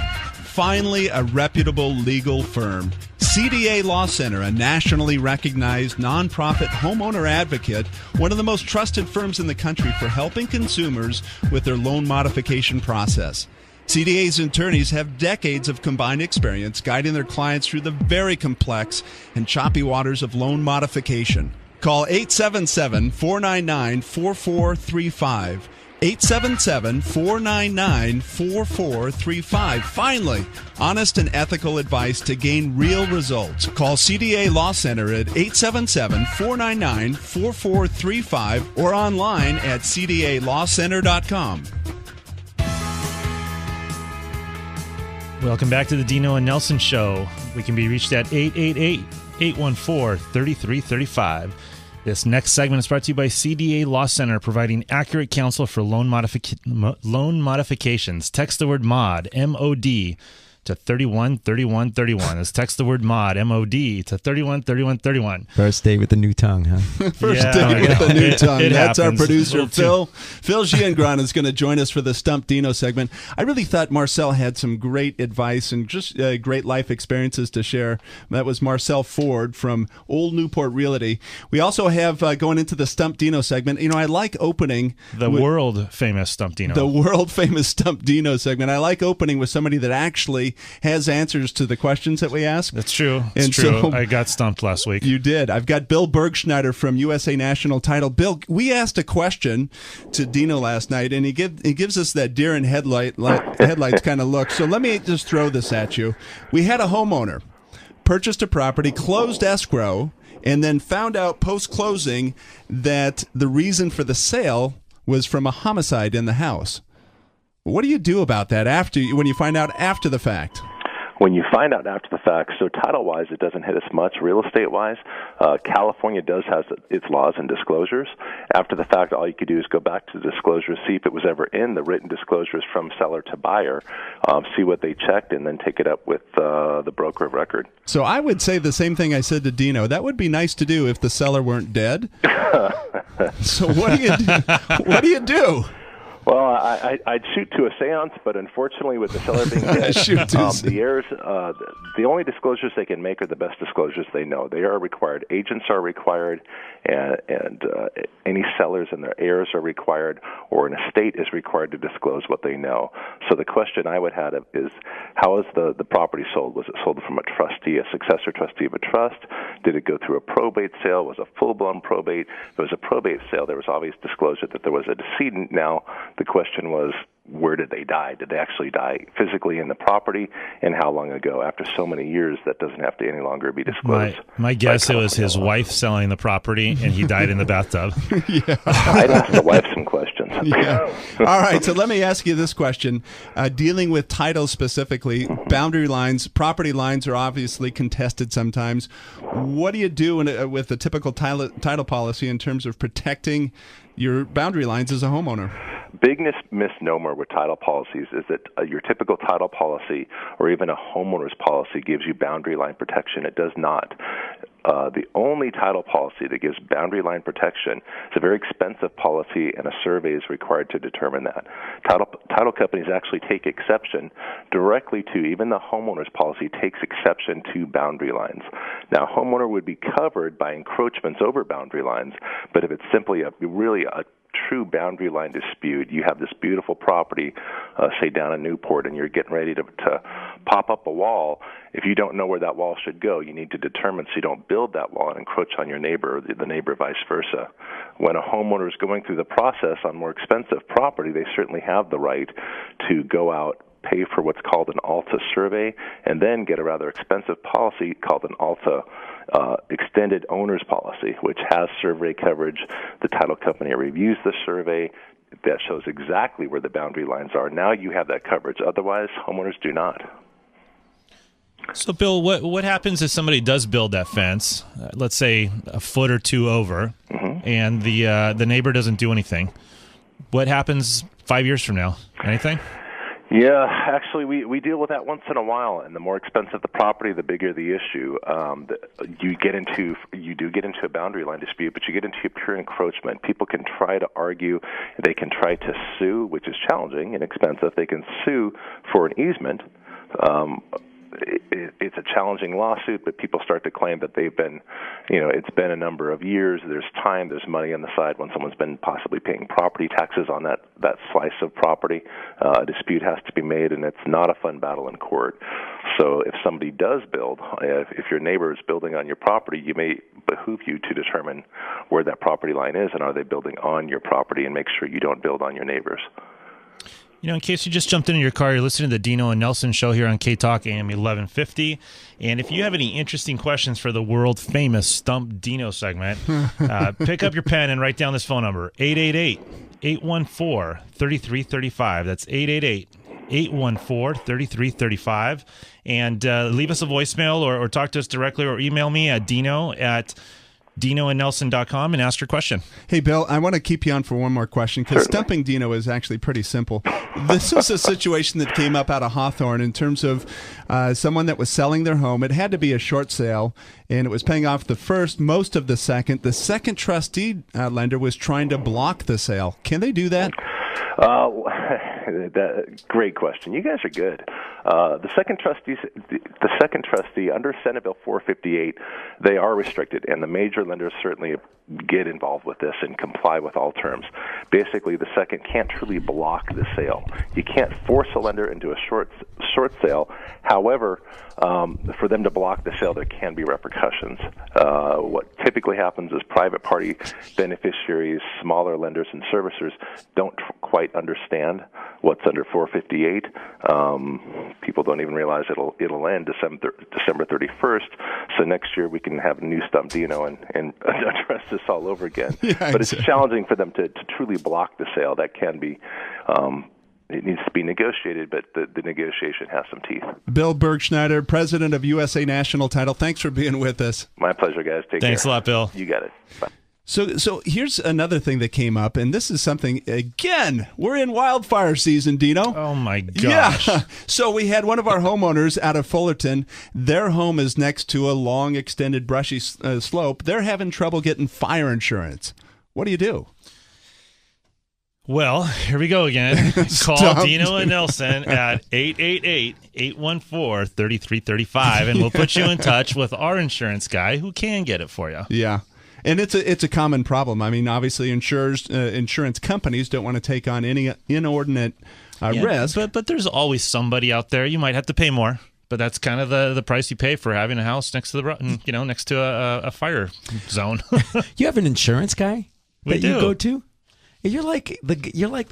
a reputable legal firm. CDA Law Center, a nationally recognized nonprofit homeowner advocate, one of the most trusted firms in the country for helping consumers with their loan modification process. CDA's attorneys have decades of combined experience guiding their clients through the very complex and choppy waters of loan modification. Call 877-499-4435. 877-499-4435. Finally, honest and ethical advice to gain real results. Call CDA Law Center at 877-499-4435 or online at cdalawcenter.com. Welcome back to the Dino and Nelson Show. We can be reached at 888-814-3335. This next segment is brought to you by CDA Law Center, providing accurate counsel for loan modifications. Text the word MOD, M-O-D, to 313131. Let's text the word MOD, M-O-D, to 313131. First day with the new tongue, huh? First day with the new tongue. That's happens. our producer, Phil. Phil Giangron is going to join us for the Stump Dino segment. I really thought Marcel had some great advice and just great life experiences to share. That was Marcel Ford from Old Newport Realty. We also have, going into the Stump Dino segment, I like opening... The world-famous Stump Dino. The world-famous Stump Dino segment. I like opening with somebody that actually has answers to the questions that we ask. That's true. It's true. So, I got stumped last week. You did. I've got Bill Bergschneider from USA National Title. Bill, we asked a question to Dino last night, and he gives us that deer in headlights kind of look. So let me just throw this at you. We had a homeowner purchased a property, closed escrow, and then found out post-closing that the reason for the sale was from a homicide in the house. What do you do about that when you find out after the fact? When you find out after the fact, so title-wise, it doesn't hit us much. Real estate-wise, California does have its laws and disclosures. After the fact, all you could do is go back to the disclosures, see if it was ever in the written disclosures from seller to buyer, see what they checked, and then take it up with the broker of record. So I would say the same thing I said to Dino. That would be nice to do if the seller weren't dead. So what do you do? What do you do? Well, I'd shoot to a seance, but unfortunately, with the seller being dead, the heirs, the only disclosures they can make are the best disclosures they know. They are required. Agents are required, and any sellers and their heirs are required, or an estate is required to disclose what they know. So the question I would have is, how is the property sold? Was it sold from a trustee, a successor trustee of a trust? Did it go through a probate sale? Was it a full-blown probate? If it was a probate sale, there was obvious disclosure that there was a decedent. Now, the question was, where did they die? Did they actually die physically in the property, and how long ago? After so many years, that doesn't have to any longer be disclosed. My guess, it was his wife selling the property, and he died in the bathtub. Yeah. I'd ask the wife some questions. Yeah. All right, so let me ask you this question. Dealing with title specifically, boundary lines, property lines are obviously contested sometimes. What do you do with the typical title policy in terms of protecting your boundary lines as a homeowner? Big misnomer with title policies is that your typical title policy or even a homeowner's policy gives you boundary line protection. It does not. The only title policy that gives boundary line protection is a very expensive policy, and a survey is required to determine that. Title companies actually take exception directly to, even the homeowner's policy takes exception to boundary lines. Now, a homeowner would be covered by encroachments over boundary lines, but if it's simply a true boundary line dispute, you have this beautiful property, say down in Newport, and you're getting ready to pop up a wall, if you don't know where that wall should go, you need to determine so you don't build that wall and encroach on your neighbor, or the neighbor vice versa. When a homeowner is going through the process on more expensive property, they certainly have the right to go out, pay for what's called an ALTA survey, and then get a rather expensive policy called an ALTA extended owner's policy, which has survey coverage. The title company reviews the survey. That shows exactly where the boundary lines are. Now you have that coverage. Otherwise, homeowners do not. So, Bill, what happens if somebody does build that fence, let's say a foot or two over, and the neighbor doesn't do anything? What happens 5 years from now? Anything? Yeah, actually, we deal with that once in a while, and the more expensive the property, the bigger the issue. You do get into a boundary line dispute, but you get into a pure encroachment. People can try to argue, they can try to sue, which is challenging and expensive. They can sue for an easement. It's a challenging lawsuit, but people start to claim that they've been, it's been a number of years. There's time, there's money on the side when someone's been possibly paying property taxes on that slice of property. A dispute has to be made, and it's not a fun battle in court. So if somebody does build, if your neighbor is building on your property, you may behoove you to determine where that property line is, and are they building on your property, and make sure you don't build on your neighbors. In case you just jumped into your car, you're listening to the Dino and Nelson show here on K-Talk AM 1150. And if you have any interesting questions for the world-famous Stump Dino segment, pick up your pen and write down this phone number, 888-814-3335. That's 888-814-3335. And leave us a voicemail or talk to us directly or email me at dinoandnelson.com and ask your question. Hey, Bill, I want to keep you on for one more question because stumping Dino is actually pretty simple. This was a situation that came up out of Hawthorne in terms of someone that was selling their home. It had to be a short sale, and it was paying off the first, most of the second. The second trustee lender was trying to block the sale. Can they do that? Great question. You guys are good. The second trustee under Senate Bill 458, they are restricted, and the major lenders certainly get involved with this and comply with all terms. Basically, the second can't truly block the sale. You can't force a lender into a short sale. However, for them to block the sale, there can be repercussions. What typically happens is private party beneficiaries, smaller lenders and servicers don't quite understand what's under 458. People don't even realize it'll end December 31st. So next year we can have a new Stump Dino and address this all over again. Yeah, but it's challenging for them to truly block the sale. That can be. It needs to be negotiated, but the negotiation has some teeth. Bill Bergschneider, president of USA National Title. Thanks for being with us. My pleasure, guys. Take care. Thanks a lot, Bill. You got it. Bye. So here's another thing that came up, and this is something, again, we're in wildfire season, Dino. Oh, my gosh. Yeah. So we had one of our homeowners out of Fullerton. Their home is next to a long, extended, brushy slope. They're having trouble getting fire insurance. What do you do? Well, here we go again. Call Dino and Nelson at 888-814-3335, and we'll put you in touch with our insurance guy who can get it for you. Yeah. And it's a common problem. I mean, obviously, insurance companies don't want to take on any inordinate risk. But there's always somebody out there. You might have to pay more, but that's kind of the price you pay for having a house next to next to a fire zone. You have an insurance guy you go to? You're like the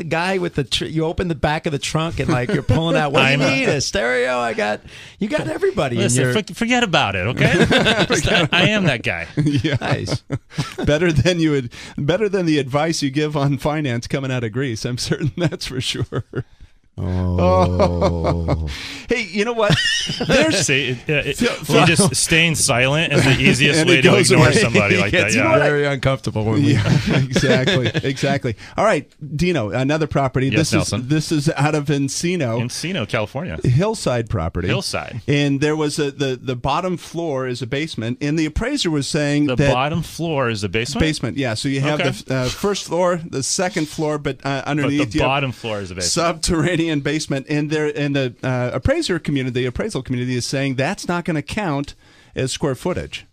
guy with the you open the back of the trunk and like you're pulling out what do you need, a stereo. You got everybody. Listen, forget about it, okay? I am that guy. Yeah. Nice. better than the advice you give on finance coming out of Greece. I'm certain that's for sure. Oh. Hey, you know what? Just staying silent is the easiest way to ignore somebody like that. Yeah, very uncomfortable. Exactly. All right, Dino, another property. Yes, Nelson. This is out of Encino, California. Hillside property. Hillside. And there was the bottom floor is a basement, and the appraiser was saying the bottom floor is a basement. Basement, yeah. So you have the first floor, the second floor, but underneath but the bottom floor is a basement. Subterranean basement, and the appraiser community, the appraisal community is saying that's not going to count as square footage.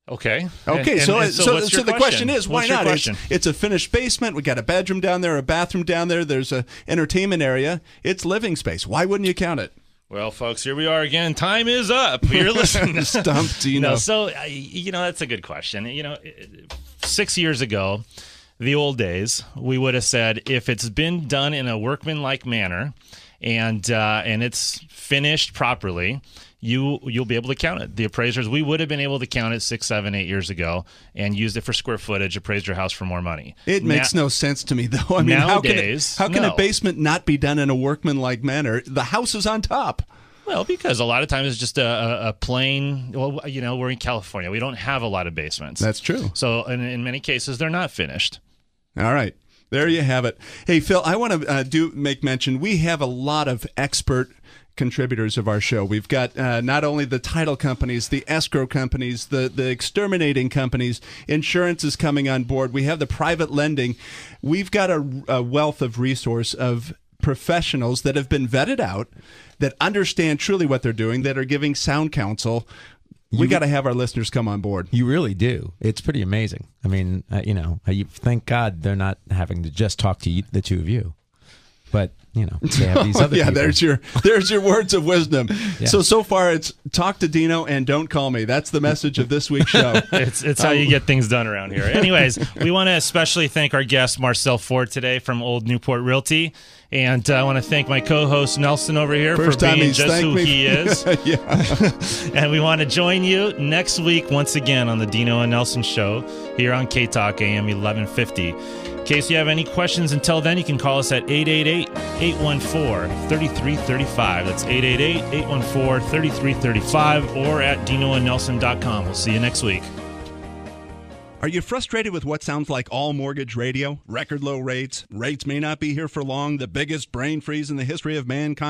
Okay. Okay, And so what's your the question is, why What's your not? question? It's a finished basement. We got a bedroom down there, a bathroom down there. There's a entertainment area. It's living space. Why wouldn't you count it? Well, folks, here we are again. Time is up. You're listening to Stump Dino. So, that's a good question. 6 years ago, the old days, we would have said if it's been done in a workmanlike manner and it's finished properly, you'll be able to count it. The appraisers, we would have been able to count it 6, 7, 8 years ago and used it for square footage, appraised your house for more money. It makes no sense to me, though. I mean, nowadays, how can a basement not be done in a workmanlike manner? The house is on top. Well, because a lot of times it's just a plain, we're in California. We don't have a lot of basements. That's true. So in many cases, they're not finished. All right. There you have it. Hey, Phil, I want to make mention, we have a lot of expert contributors of our show. We've got not only the title companies, the escrow companies, the exterminating companies, insurance is coming on board. We have the private lending. We've got a wealth of resource of professionals that have been vetted out, that understand truly what they're doing, that are giving sound counsel. We got to have our listeners come on board. You really do. It's pretty amazing. I mean, thank God they're not having to just talk to the two of you. But, they have these other people. There's your words of wisdom. Yeah. So far it's talk to Dino and don't call me. That's the message of this week's show. It's how you get things done around here. Anyways, we want to especially thank our guest, Marcel Ford, today from Old Newport Realty. And I want to thank my co-host, Nelson, over here for being just who he is. And we want to join you next week once again on the Dino and Nelson Show here on K-Talk AM 1150. In case you have any questions until then, you can call us at 888-814-3335. That's 888-814-3335 or at dinoandnelson.com. We'll see you next week. Are you frustrated with what sounds like all mortgage radio? Record low rates? Rates may not be here for long. The biggest brain freeze in the history of mankind?